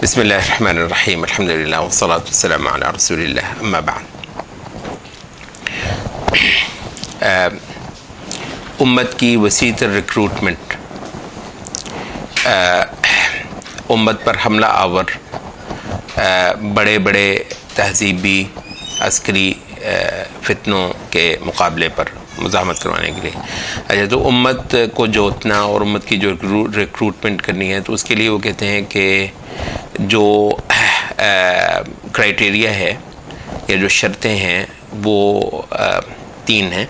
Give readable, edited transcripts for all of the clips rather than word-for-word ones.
बिस्मिल्लाहिर्रहमानिर्रहीम अल्हम्दुलिल्लाह वस्सलातु वस्सलामु अला रसूलिल्लाह अम्मा बाद। उम्मत की वसीतर रिक्रूटमेंट, उम्मत पर हमला आवर बड़े बड़े तहजीबी अस्करी फितनों के मुकाबले पर मुज़ाहमत करवाने के लिए। अच्छा, तो उम्मत को जोतना और उम्मत की जो रिक्रूटमेंट करनी है, तो उसके लिए वो कहते हैं कि जो क्राइटेरिया है या जो शर्तें हैं वो तीन हैं।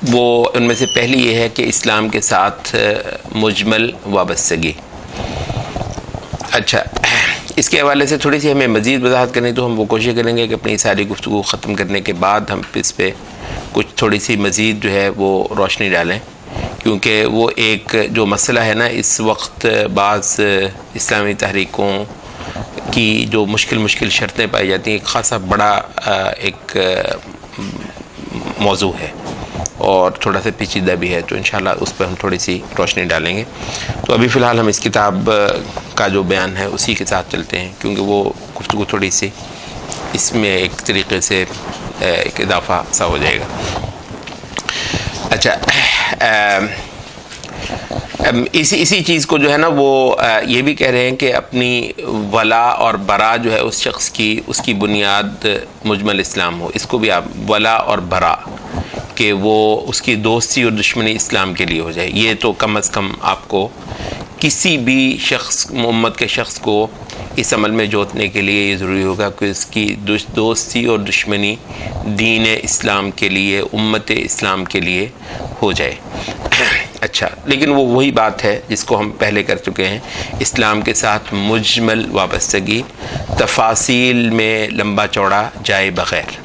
वो उनमें से पहली ये है कि इस्लाम के साथ मुजमल वाबस्तगी। अच्छा, इसके हवाले से थोड़ी सी हमें मज़ीद वजाहत करनी, तो हम वो कोशिश करेंगे कि अपनी सारी गुफ्तगू ख़त्म करने के बाद हम इस पर कुछ थोड़ी सी मज़ीद जो है वो रोशनी डालें, क्योंकि वो एक जो मसला है ना, इस वक्त बाज़ इस्लामी तहरीकों की जो मुश्किल शर्तें पाई जाती हैं, एक ख़ासा बड़ा एक मौजू है और थोड़ा सा पेचीदा भी है, तो इंशाल्लाह उस पर हम थोड़ी सी रोशनी डालेंगे। तो अभी फ़िलहाल हम इस किताब का जो बयान है उसी के साथ चलते हैं, क्योंकि वो गुफ्तगू थोड़ी सी इसमें एक तरीक़े से एक इजाफ़ा सा हो जाएगा। अच्छा, इसी चीज़ को जो है ना वो ये भी कह रहे हैं कि अपनी वला और बरा जो है उस शख्स की, उसकी बुनियाद मुजमल इस्लाम हो। इसको भी आप वला और बरा कि वो उसकी दोस्ती और दुश्मनी इस्लाम के लिए हो जाए। ये तो कम अज़ कम आपको किसी भी शख्स, उम्मत के शख्स को इस अमल में जोतने के लिए ये ज़रूरी होगा कि उसकी दोस्ती और दुश्मनी दीन इस्लाम के लिए, उम्मत इस्लाम के लिए हो जाए। अच्छा, लेकिन वो वही बात है जिसको हम पहले कर चुके हैं, इस्लाम के साथ मुजमल वाबस्तगी, तफासील में लंबा चौड़ा जाए बग़ैर।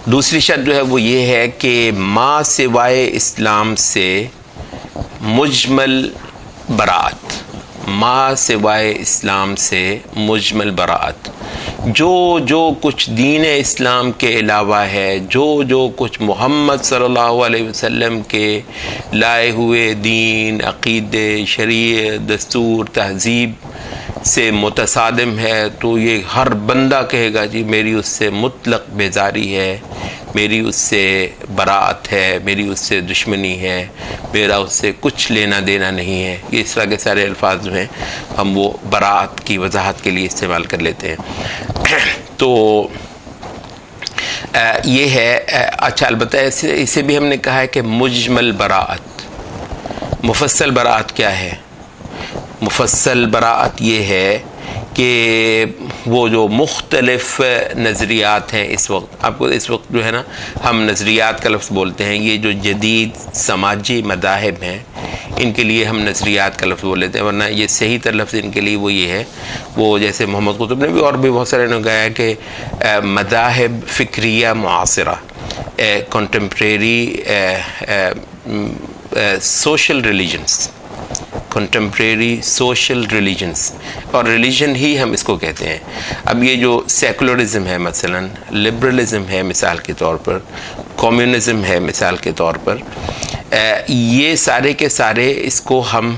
दूसरी शर्त जो है वो ये है कि माँ सिवाय इस्लाम से मुजमल बरात, माँ सिवाय इस्लाम से मुजमल बरात, जो कुछ दीन इस्लाम के अलावा है, जो कुछ मोहम्मद सल्लल्लाहु अलैहि वसल्लम के लाए हुए दीन, अक़ीदे, शरीयत, दस्तूर, तहज़ीब से मुतसादिम है, तो ये हर बंदा कहेगा जी मेरी उससे मुतलक बेजारी है, मेरी उससे बरात है, मेरी उससे दुश्मनी है, मेरा उससे कुछ लेना देना नहीं है। ये इस तरह के सारे अल्फाज जो हैं हम वो बरात की वजाहत के लिए इस्तेमाल कर लेते हैं। तो ये है। अच्छा, अलबत्ता इसे भी हमने कहा है कि मुजमल बरात। मुफस्सल बरात क्या है? मुफस्सल बरात ये है कि वो जो मुख्तलिफ नज़रियात हैं इस वक्त, आपको इस वक्त जो है ना हम नज़रियात का लफ्ज़ बोलते हैं, ये जो जदीद समाजी मदाहिब हैं इनके लिए हम नज़रियात का लफ्ज़ बोल लेते हैं, वरना ये सही तर लफ्ज़ इनके लिए वो ये है, वो जैसे मोहम्मद कुतुब ने भी और भी बहुत सारे ने कहा है कि मदाहिब फ़िक्रिया मुआसिरा, contemporary social religions, contemporary social religions, और रिलीजन ही हम इसको कहते हैं। अब ये जो सेकुलरिज्म है, मसलन लिबरलिज्म है मिसाल के तौर पर, कम्युनिज़म है मिसाल के तौर पर, ये सारे के सारे इसको हम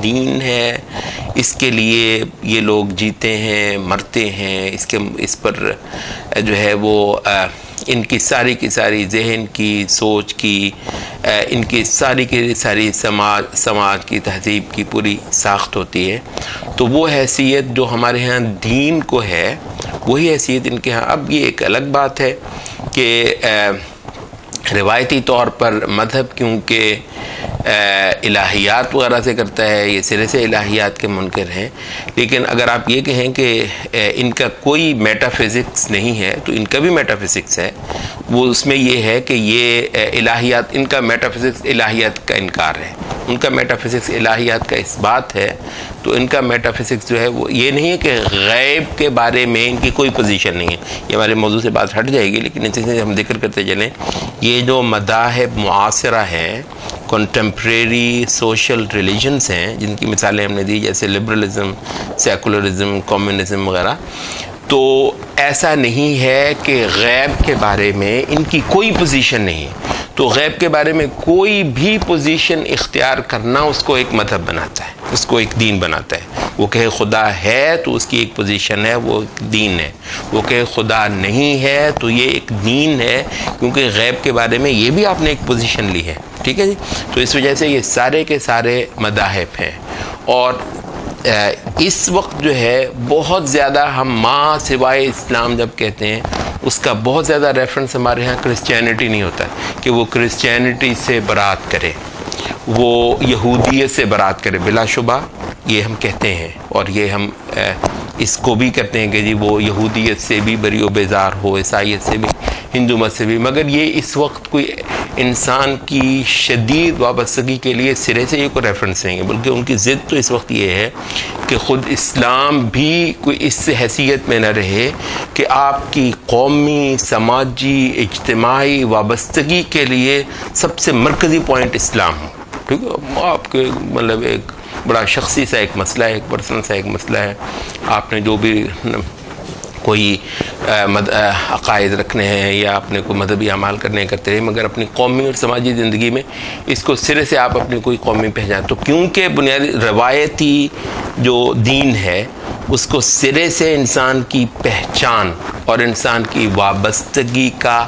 दीन है, इसके लिए ये लोग जीते हैं, मरते हैं, इस पर जो है वो इनकी सारी की सारी जहन की, सोच की, इनकी सारी की सारी समाज की, तहज़ीब की पूरी साख्त होती है। तो वो हैसियत जो हमारे यहाँ दीन को है वही हैसियत इनके यहाँ। अब ये एक अलग बात है कि रिवायती तौर पर मज़हब क्योंकि इलाहियात वगैरह से करता है, ये सिरे से इलाहियात के मुनकर हैं, लेकिन अगर आप ये कहें कि इनका कोई मेटाफिज़िक्स नहीं है, तो इनका भी मेटाफिज़िक्स है। वो उसमें ये है कि ये इलाहियात, इनका मेटाफिज़िक्स इलाहियात का इनकार है, उनका मेटाफिज़िक्स इलाहियात का इस्बात है। तो इनका मेटाफिज़िक्स जो है वो ये नहीं है कि गैब के बारे में इनकी कोई पोजीशन नहीं है। ये हमारे मौजू से बात हट जाएगी, लेकिन इनसे हम जिक्र करते चलें, ये जो मदाहिब मुआसिरा हैं, कंटेम्प्रेरी सोशल रिलीजन्स हैं, जिनकी मिसालें हमने दी, जैसे लिबरलिज़म, सेकुलरिज़म, कम्युनिज़म वगैरह, तो ऐसा नहीं है कि गैब के बारे में इनकी कोई पोजीशन नहीं है। तो गैब के बारे में कोई भी पोजीशन इख्तियार करना उसको एक मजहब बनाता है, उसको एक दीन बनाता है। वो कहे खुदा है तो उसकी एक पोजीशन है, वो एक दीन है। वो कहे खुदा नहीं है तो ये एक दीन है, क्योंकि गैब के बारे में ये भी आपने एक पोजीशन ली है। ठीक है जी। तो इस वजह से ये सारे के सारे मदाहिब हैं। और इस वक्त जो है बहुत ज़्यादा हम माँ सिवाय इस्लाम जब कहते हैं उसका बहुत ज़्यादा रेफरेंस हमारे यहाँ क्रिश्चियनिटी नहीं होता कि वो क्रिश्चियनिटी से बरात करे, वो यहूदियत से बरात करे। बिलाशुबा ये हम कहते हैं, और ये हम इसको भी कहते हैं कि जी वो यहूदियत से भी बरी व बेजार हो, ईसाईयत से भी, हिंदू मत से भी। मगर ये इस वक्त कोई इंसान की शदीद वाबस्तगी के लिए सिरे से ये कोई रेफरेंस नहीं है, बल्कि उनकी ज़िद तो इस वक्त ये है कि ख़ुद इस्लाम भी कोई इस हैसियत में न रहे कि आपकी कौमी, समाजी, इज्तिमाई वाबस्तगी के लिए सबसे मरकज़ी पॉइंट इस्लाम हो। ठीक है। आपके मतलब एक बड़ा शख्सी सा एक मसला है, एक पर्सनल सा एक मसला है, आपने जो भी कोई अकायद रखने हैं या अपने को मजहबी अमाल करने करते रहे, मगर अपनी कौमी और समाजी ज़िंदगी में इसको सिरे से आप अपनी कोई कौमी पहचान, तो क्योंकि बुनियादी रवायती जो दीन है उसको सिरे से इंसान की पहचान और इंसान की वाबस्तगी का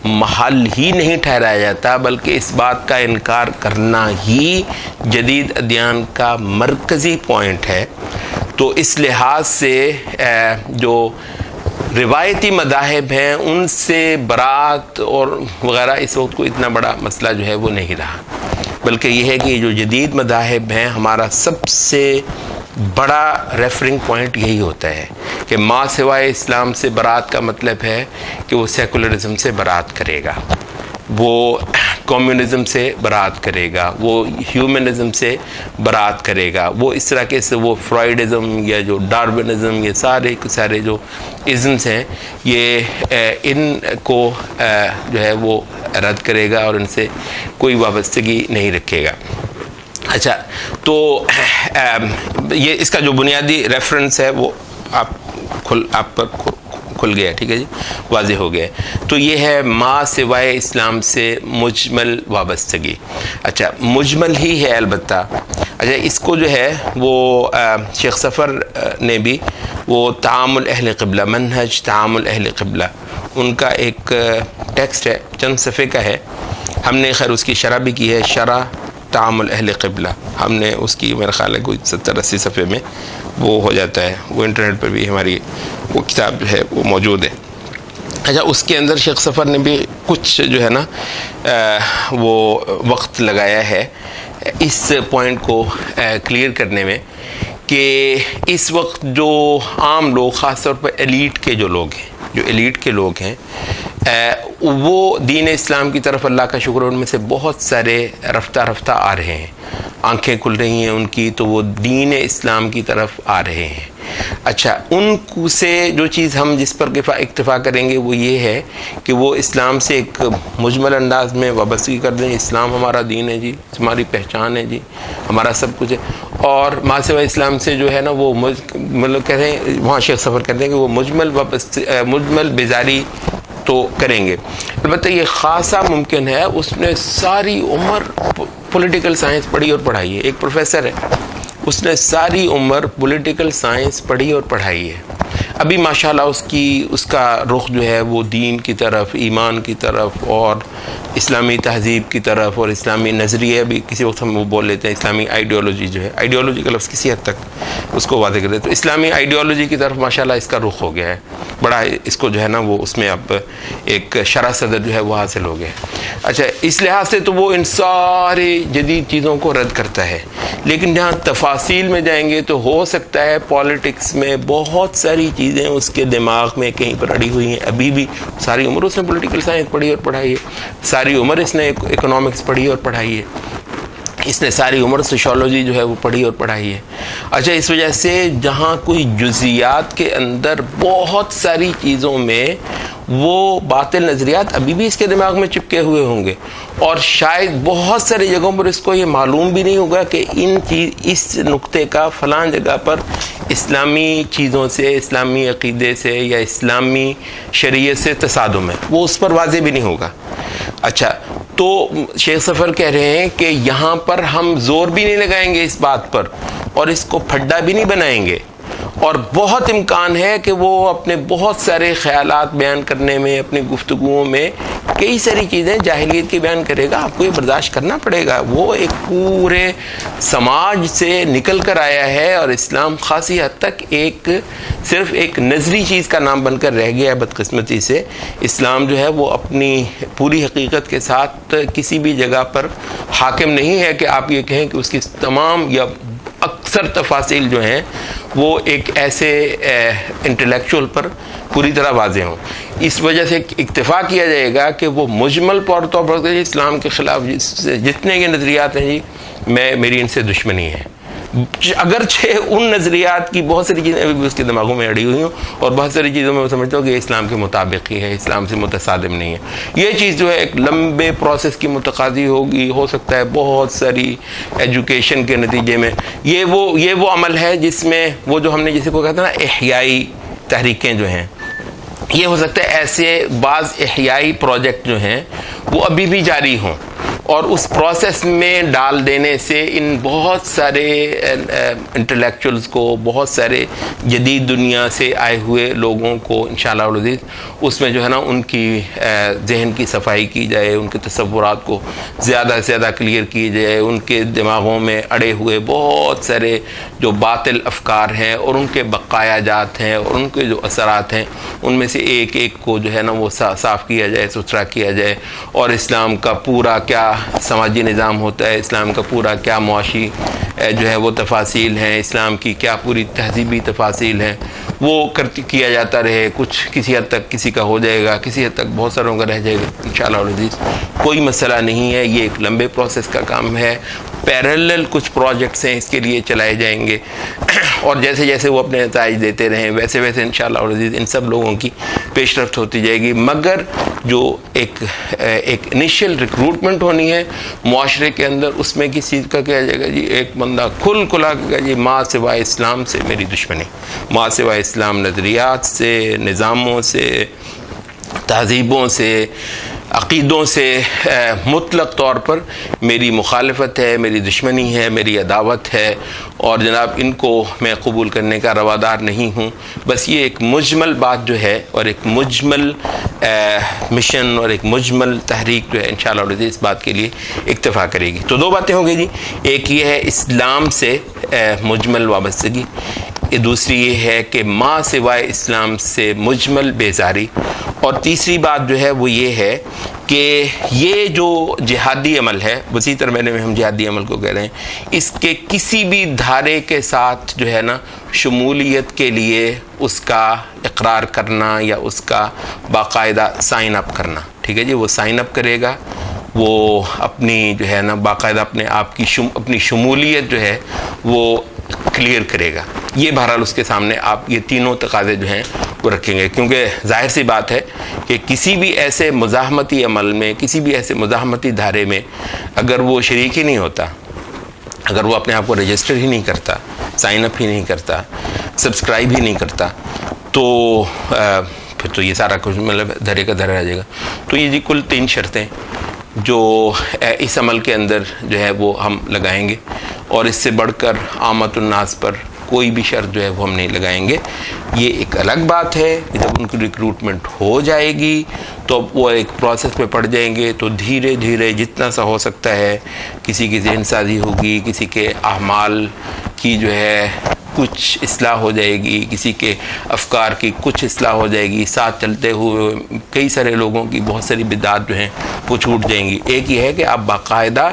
महल ही नहीं ठहराया जाता, बल्कि इस बात का इनकार करना ही जदीद अदयान का मरकज़ी पॉइंट है। तो इस लिहाज से जो रिवायती मदाहिब हैं उनसे बरात और वग़ैरह इस वक्त को इतना बड़ा मसला जो है वो नहीं रहा, बल्कि यह है कि जो जदीद मदाहिब हैं हमारा सबसे बड़ा रेफरिंग पॉइंट यही होता है कि माँ सिवाय इस्लाम से बरात का मतलब है कि वो सेकुलरिज्म से बरात करेगा, वो कम्युनिज़म से बरात करेगा, वो ह्यूमनिज़म से बरात करेगा, वो इस तरह के से वो फ्रॉइडिज़म या जो डार्विनिज़म, ये सारे के सारे जो इज़म्स हैं ये इनको जो है वो रद्द करेगा और इनसे कोई वाबस्तगी नहीं रखेगा। अच्छा, तो ये इसका जो बुनियादी रेफरेंस है वो आप पर खुल गया। ठीक है जी, वाज़ेह हो गया। तो ये है माँ सिवाय इस्लाम से मुजमल वाबस्तगी। अच्छा, मुजमल ही है अलबत्ता। अच्छा, इसको जो है वो शेख सफ़र ने भी वो तामुल अहल क़िबला, मनहज तामुल अहल क़िबला, उनका एक टेक्स्ट है, चंद सफ़े का है। हमने खैर उसकी शरह भी की है, शरह तामुल अहल क़िबला, हमने उसकी मेरा ख्याल है कोई 70-80 सफ़े में वो हो जाता है, वो इंटरनेट पर भी हमारी वो किताब जो है वो मौजूद है। अच्छा, उसके अंदर शेख सफ़र ने भी कुछ जो है ना वो वक्त लगाया है इस पॉइंट को क्लियर करने में कि इस वक्त जो आम लोग, ख़ास तौर पर एलीट के जो लोग हैं, जो एलीट के लोग हैं, वो दीन इस्लाम की तरफ अल्लाह का शुक्र उनमें से बहुत सारे रफ्ता रफ्ता आ रहे हैं, आंखें खुल रही हैं उनकी, तो वो दीन इस्लाम की तरफ आ रहे हैं। अच्छा, उनसे जो चीज़ हम जिस पर इक्तफ़ा करेंगे वो ये है कि वो इस्लाम से एक मुजमल अंदाज में वाबस्तगी कर दें, इस्लाम हमारा दीन है जी, हमारी पहचान है जी, हमारा सब कुछ है। और माँ सिवा इस्लाम से जो है ना वो मतलब कहते हैं, वहाँ शेख सफ़र कहते हैं कि वो मुजमल बेजारी तो करेंगे। अलबत्ता ये ख़ासा मुमकिन है, उसने सारी उम्र पॉलिटिकल साइंस पढ़ी और पढ़ाई है, एक प्रोफेसर है, उसने सारी उम्र पॉलिटिकल साइंस पढ़ी और पढ़ाई है। अभी माशाल्लाह उसका रुख जो है वो दीन की तरफ, ईमान की तरफ और इस्लामी तहज़ीब की तरफ और इस्लामी नज़रिया भी, किसी वक्त हम वो बोल लेते हैं इस्लामी आइडियोलॉजी जो है, आइडियोलॉजी का लफ्ज़ किसी हद तक उसको वादे करते हैं, तो इस्लामी आइडियोलॉजी की तरफ माशाल्लाह इसका रुख हो गया है बड़ा, इसको जो है ना वो उसमें अब एक शरह सदर जो है वो हासिल हो गया। अच्छा, इस लिहाज से तो वो इन सारे जदीद चीज़ों को रद्द करता है, लेकिन जहाँ तफासील में जाएंगे तो हो सकता है पॉलिटिक्स में बहुत सारी चीज़ें उसके दिमाग में कहीं पर अड़ी हुई हैं। अभी भी सारी उम्र उसने पॉलिटिकल साइंस पढ़ी और पढ़ाई है, सारी उम्र इसने इकोनॉमिक्स पढ़ी और पढ़ाई है, इसने सारी उम्र सोशियोलॉजी जो है वो पढ़ी और पढ़ाई है। अच्छा, इस वजह से जहाँ कोई जुज़ियात के अंदर बहुत सारी चीज़ों में वो बातिल नज़रियात अभी भी इसके दिमाग में चिपके हुए होंगे, और शायद बहुत सारी जगहों पर इसको ये मालूम भी नहीं होगा कि इस नुक्ते का फ़लाँ जगह पर इस्लामी चीज़ों से, इस्लामी अक़ीदे से या इस्लामी शरीयत से तसादुम है, वो उस पर वाज़े भी नहीं होगा। अच्छा, तो शेख सफ़र कह रहे हैं कि यहाँ पर हम ज़ोर भी नहीं लगाएंगे इस बात पर और इसको फड्डा भी नहीं बनाएंगे, और बहुत इम्कान है कि वो अपने बहुत सारे ख़यालात बयान करने में, अपनी गुफ्तगुओं में कई सारी चीज़ें जाहिलियत की बयान करेगा। आपको ये बर्दाश्त करना पड़ेगा। वो एक पूरे समाज से निकल कर आया है और इस्लाम खासी हद तक सिर्फ एक नजरी चीज़ का नाम बनकर रह गया है। बदकिस्मती से इस्लाम जो है वो अपनी पूरी हकीकत के साथ किसी भी जगह पर हाकिम नहीं है कि आप ये कहें कि उसकी तमाम या अक्सर तफासिल जो हैं वो एक ऐसे इंटेलेक्चुअल पर पूरी तरह वाज़े हों। इस वजह से इक्तिफ़ा किया जाएगा कि वो मुजमल तौर पर इस्लाम के ख़िलाफ़ जितने ये नज़रियात हैं जी, मेरी इनसे दुश्मनी है। अगरचे उन नज़रियात की बहुत सारी चीज़ें अभी भी उसके दिमागों में अड़ी हुई हों और बहुत सारी चीज़ों में समझता हूँ कि इस्लाम के मुताबिक ही है, इस्लाम से मुतसादिम नहीं है। ये चीज़ जो है एक लंबे प्रोसेस की मुतकाज़ी होगी। हो सकता है बहुत सारी एजुकेशन के नतीजे में ये वो अमल है जिसमें वो जो हमने जिसे को कहते हैं ना इहयाई तहरीकें जो हैं, ये हो सकता है ऐसे बाज़ इहयाई प्रोजेक्ट जो हैं वो अभी भी जारी हों, और उस प्रोसेस में डाल देने से इन बहुत सारे इंटेलेक्चुअल्स को, बहुत सारे जदीद दुनिया से आए हुए लोगों को इंशाअल्लाह अज़ीज़ उसमें जो है ना उनकी जहन की सफाई की जाए, उनके तसव्वुरात को ज़्यादा से ज़्यादा क्लियर की जाए, उनके दिमागों में अड़े हुए बहुत सारे जो बातिल अफकार हैं और उनके बकाया जात हैं और उनके जो असरात हैं उनमें से एक एक को जो है ना वो साफ़ किया जाए, सुथरा किया जाए, और इस्लाम का पूरा क्या समाजी निज़ाम होता है, इस्लाम का पूरा क्या मुआशी जो है वो तफासील हैं, इस्लाम की क्या पूरी तहज़ीबी तफासील हैं, वो किया जाता रहे। कुछ किसी हद तक किसी का हो जाएगा, किसी हद तक बहुत सारों का रह जाएगा इंशाअल्लाह अज़ीज़, कोई मसला नहीं है। ये एक लंबे प्रोसेस का काम है। पैरेलल कुछ प्रोजेक्ट्स हैं इसके लिए चलाए जाएंगे और जैसे जैसे वो अपने नताइज देते रहें वैसे वैसे इंशाअल्लाह अज़ीज़ इन सब लोगों की पेशरफ्त होती जाएगी। मगर जो एक इनिशियल रिक्रूटमेंट होनी है मुआशरे के अंदर, उसमें किस चीज़ का किया जाएगा जी, एक बंदा खुला जी माँ सिवाय इस्लाम से मेरी दुश्मनी, माँ सिवाय इस्लाम नज़रियात से, निज़ामों से, तहज़ीबों से, अक़ीदों से मुतलक़ तौर पर मेरी मुखालफत है, मेरी दुश्मनी है, मेरी अदावत है, और जनाब इनको मैं कबूल करने का रवादार नहीं हूँ। बस ये एक मुजमल बात जो है और एक मुजमल मिशन और एक मुजमल तहरीक जो है इंशाअल्लाह इस बात के लिए इक्तफ़ा करेगी। तो दो बातें हो गई जी, एक ये है इस्लाम से मुजमल वाबस्तगी, दूसरी ये है कि माँ सिवाय इस्लाम से मुजमल बेजारी, और तीसरी बात जो है वो ये है कि ये जो जिहादी अमल है, वसी तरह हम जिहादी अमल को कह रहे हैं, इसके किसी भी धारे के साथ जो है ना शमूलियत के लिए उसका इकरार करना या उसका बाकायदा साइन अप करना, ठीक है जी, वो साइन अप करेगा, वो अपनी जो है ना बाकायदा अपने आप की अपनी शमूलियत जो है वो क्लियर करेगा। ये बहरहाल उसके सामने आप ये तीनों तकाज़े जो हैं वो रखेंगे, क्योंकि जाहिर सी बात है कि किसी भी ऐसे मुज़ाहमती अमल में, किसी भी ऐसे मुज़ाहमती धारे में अगर वो शरीक ही नहीं होता, अगर वो अपने आप को रजिस्टर ही नहीं करता, साइन अप ही नहीं करता, सब्सक्राइब ही नहीं करता, तो फिर तो ये सारा कुछ मतलब धरे का धरा रह जाएगा। तो ये जी कुल 3 शर्तें जो इस अमल के अंदर जो है वो हम लगाएंगे, और इससे बढ़कर आमतुन्नास पर कोई भी शर्त जो है वो हम नहीं लगाएंगे। ये एक अलग बात है कि जब उनकी रिक्रूटमेंट हो जाएगी तो वो एक प्रोसेस में पड़ जाएंगे, तो धीरे धीरे जितना सा हो सकता है किसी की ज़हनसाजी होगी, किसी के अहमाल की जो है कुछ इस्लाह हो जाएगी, किसी के अफकार की कुछ इस्लाह हो जाएगी, साथ चलते हुए कई सारे लोगों की बहुत सारी बिदात जो हैं वो छूट जाएंगी। एक ये है कि आप बाकायदा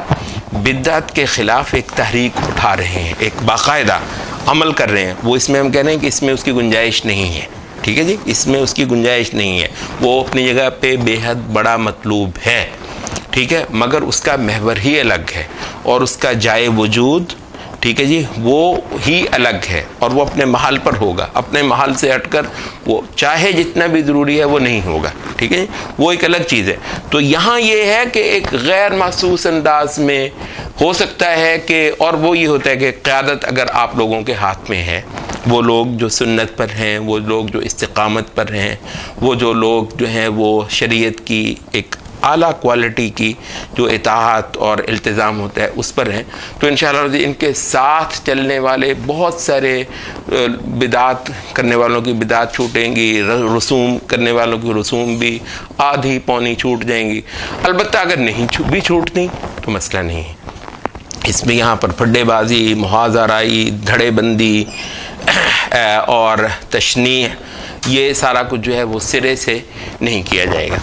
बिदात के ख़िलाफ़ एक तहरीक उठा रहे हैं, एक बाकायदा अमल कर रहे हैं, वो इसमें हम कह रहे हैं कि इसमें उसकी गुंजाइश नहीं है, ठीक है जी, इसमें उसकी गुंजाइश नहीं है, वो अपनी जगह पे बेहद बड़ा मतलूब है, ठीक है, मगर उसका महवर ही अलग है और उसका जाए वजूद ठीक है जी, वो ही अलग है और वो अपने महल पर होगा। अपने महल से हटकर वो चाहे जितना भी ज़रूरी है वो नहीं होगा, ठीक है, वो एक अलग चीज़ है। तो यहाँ ये है कि एक गैर महसूस अंदाज में हो सकता है कि, और वो ये होता है कि क़यादत अगर आप लोगों के हाथ में है, वो लोग जो सुन्नत पर हैं, वो लोग जो इस्तिक़ामत पर हैं, वो जो लोग जो हैं वो शरीयत की एक आला क्वालिटी की जो इताअत और इल्तिज़ाम होता है उस पर हैं, तो इंशाअल्लाह इनके साथ चलने वाले बहुत सारे बिदात करने वालों की बिदात छूटेंगी, रसूम करने वालों की रसूम भी आधी पौनी छूट जाएंगी। अलबत्ता अगर नहीं भी छूटती तो मसला नहीं है, इसमें यहाँ पर फड्डेबाजी, मुहाज़राई, धड़ेबंदी और तशनीह, ये सारा कुछ जो है वो सिरे से नहीं किया जाएगा।